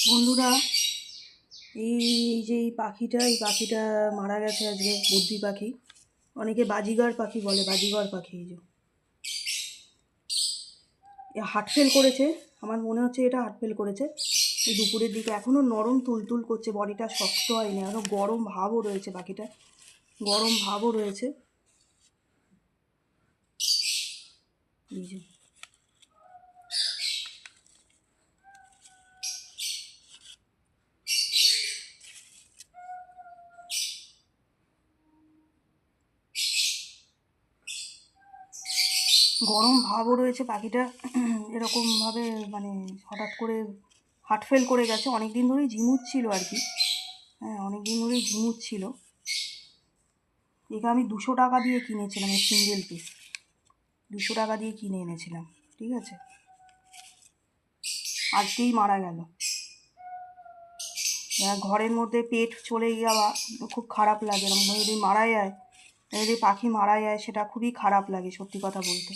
বন্ধুরা, এই যে এই পাখিটা মারা গেছে আজকে। বুদ্ধি পাখি, অনেকে বাজিগার পাখি বলে, বাজিগর পাখি। এই যে হার্ট ফেল করেছে, আমার মনে হচ্ছে এটা হার্ট ফেল করেছে। এই দুপুরের দিকে এখনও নরম তুলতুল করছে, বডিটা শক্ত হয়নি, এখনও গরম ভাবও রয়েছে পাখিটা, গরম ভাবও রয়েছে। এই যে গরম ভাবও রয়েছে পাখিটা। এরকমভাবে মানে হঠাৎ করে হার্ট ফেল করে গেছে। অনেক দিন ধরেই ঝিমুচ্ছিল আর কি। হ্যাঁ, অনেক দিন ধরেই ঝিমুচ্ছিল। একে আমি 200 টাকা দিয়ে কিনেছিলাম, এই সিঙ্গেল পিস 200 টাকা দিয়ে কিনে এনেছিলাম। ঠিক আছে, আজকেই মারা গেল। ঘরের মধ্যে পেট চলে যাওয়া খুব খারাপ লাগে। এরকম যদি মারা যায়, যদি পাখি মারা যায়, সেটা খুবই খারাপ লাগে সত্যি কথা বলতে।